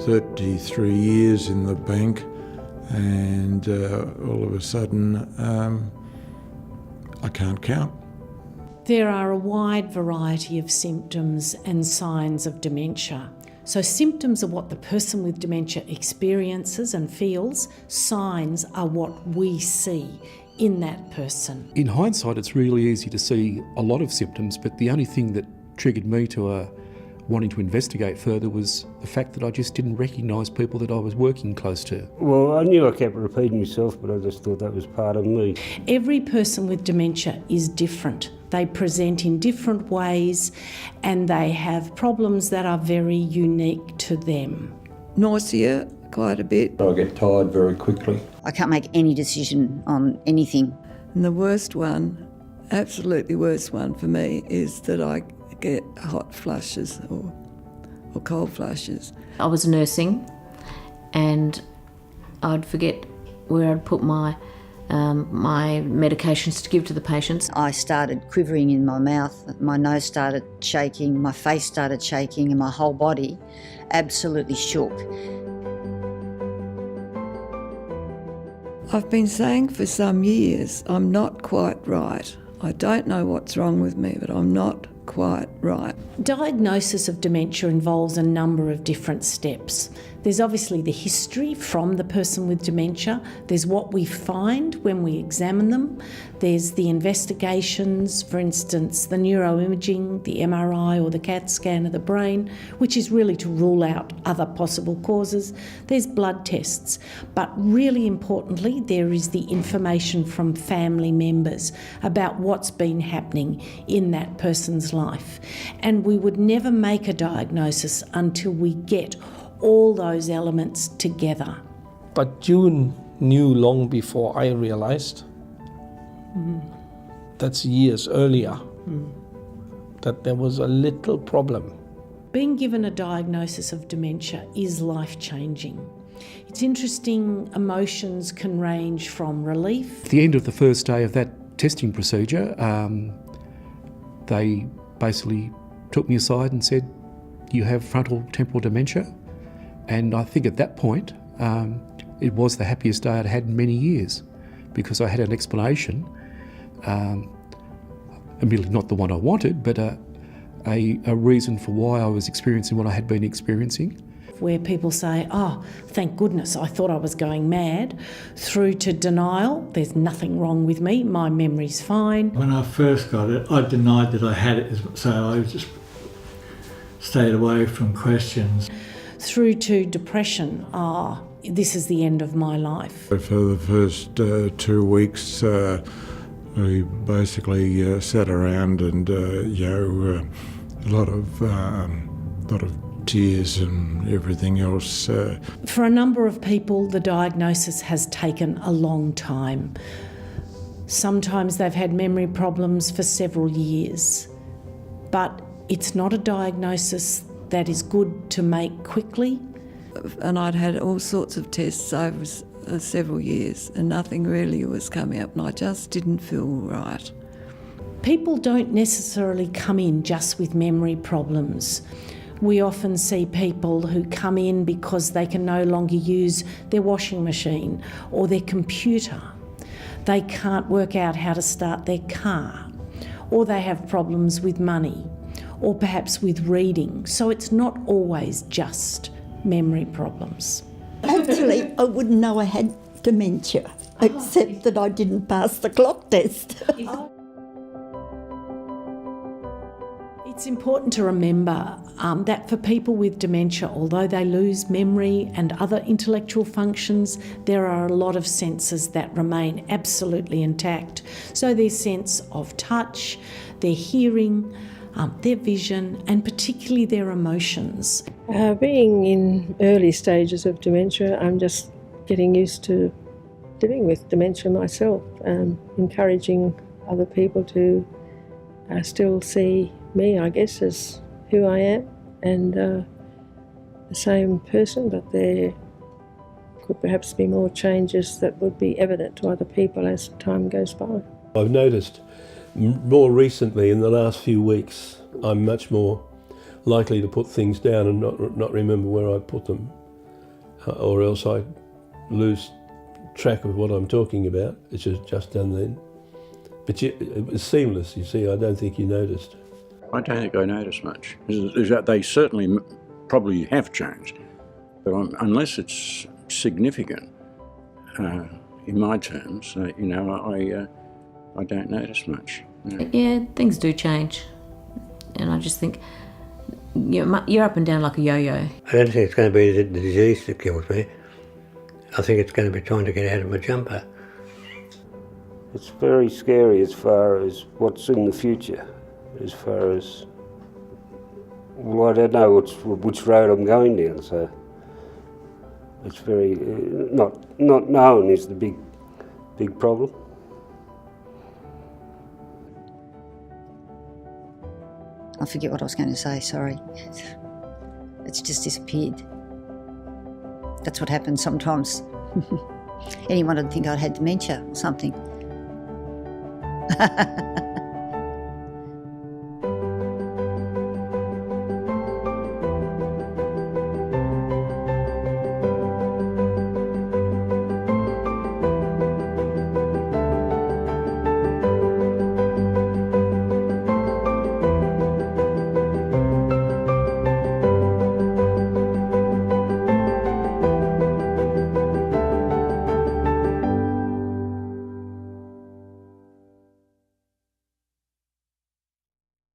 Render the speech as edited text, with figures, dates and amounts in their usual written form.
33 years in the bank, and all of a sudden I can't count. There are a wide variety of symptoms and signs of dementia. So symptoms are what the person with dementia experiences and feels. Signs are what we see in that person. In hindsight, it's really easy to see a lot of symptoms, but the only thing that triggered me to wanting to investigate further was the fact that I just didn't recognise people that I was working close to. Well, I knew I kept repeating myself, but I just thought that was part of me. Every person with dementia is different. They present in different ways and they have problems that are very unique to them. Nausea quite a bit. I get tired very quickly. I can't make any decision on anything. And the worst one, absolutely worst one for me, is that I get hot flushes or cold flushes. I was nursing and I'd forget where I'd put my medications to give to the patients. I started quivering in my mouth, my nose started shaking, my face started shaking, and my whole body absolutely shook. I've been saying for some years I'm not quite right. I don't know what's wrong with me, but I'm not quite right. Diagnosis of dementia involves a number of different steps. There's obviously the history from the person with dementia. There's what we find when we examine them. There's the investigations, for instance, the neuroimaging, the MRI or the CAT scan of the brain, which is really to rule out other possible causes. There's blood tests. But really importantly, there is the information from family members about what's been happening in that person's life. And we would never make a diagnosis until we get all those elements together. But June knew long before I realised, that's years earlier, that there was a little problem. Being given a diagnosis of dementia is life-changing. It's interesting, emotions can range from relief. At the end of the first day of that testing procedure, they basically took me aside and said, "You have frontal temporal dementia." And I think at that point, it was the happiest day I'd had in many years, because I had an explanation, admittedly not the one I wanted, but a reason for why I was experiencing what I had been experiencing. Where people say, "Oh, thank goodness, I thought I was going mad," through to denial, "There's nothing wrong with me, my memory's fine." When I first got it, I denied that I had it, so I just stayed away from questions. Through to depression, this is the end of my life. For the first 2 weeks, we basically sat around and, a lot of tears and everything else. For a number of people, the diagnosis has taken a long time. Sometimes they've had memory problems for several years, but it's not a diagnosis that is good to make quickly. And I'd had all sorts of tests over several years and nothing really was coming up, and I just didn't feel right. People don't necessarily come in just with memory problems. We often see people who come in because they can no longer use their washing machine or their computer. They can't work out how to start their car, or they have problems with money, or perhaps with reading. So it's not always just memory problems. Actually, I wouldn't know I had dementia, except that I didn't pass the clock test. It's important to remember that for people with dementia, although they lose memory and other intellectual functions, there are a lot of senses that remain absolutely intact. So their sense of touch, their hearing, their vision, and particularly their emotions. Being in early stages of dementia, I'm just getting used to living with dementia myself, encouraging other people to still see me, I guess, as who I am, and the same person, but there could perhaps be more changes that would be evident to other people as time goes by. I've noticed more recently, in the last few weeks, I'm much more likely to put things down and not remember where I put them. or else I lose track of what I'm talking about. It's just done then. But it was seamless, you see. I don't think you noticed. I don't think I noticed much. They certainly probably have changed, but unless it's significant in my terms, I don't notice much. No. Yeah, things do change, and I just think you're up and down like a yo-yo. I don't think it's going to be the disease that kills me. I think it's going to be trying to get out of my jumper. It's very scary as far as what's in the future, as far as, well, I don't know which road I'm going down, so it's very, not known is the big problem. I forget what I was going to say, sorry. It's just disappeared. That's what happens sometimes. Anyone would think I'd had dementia or something.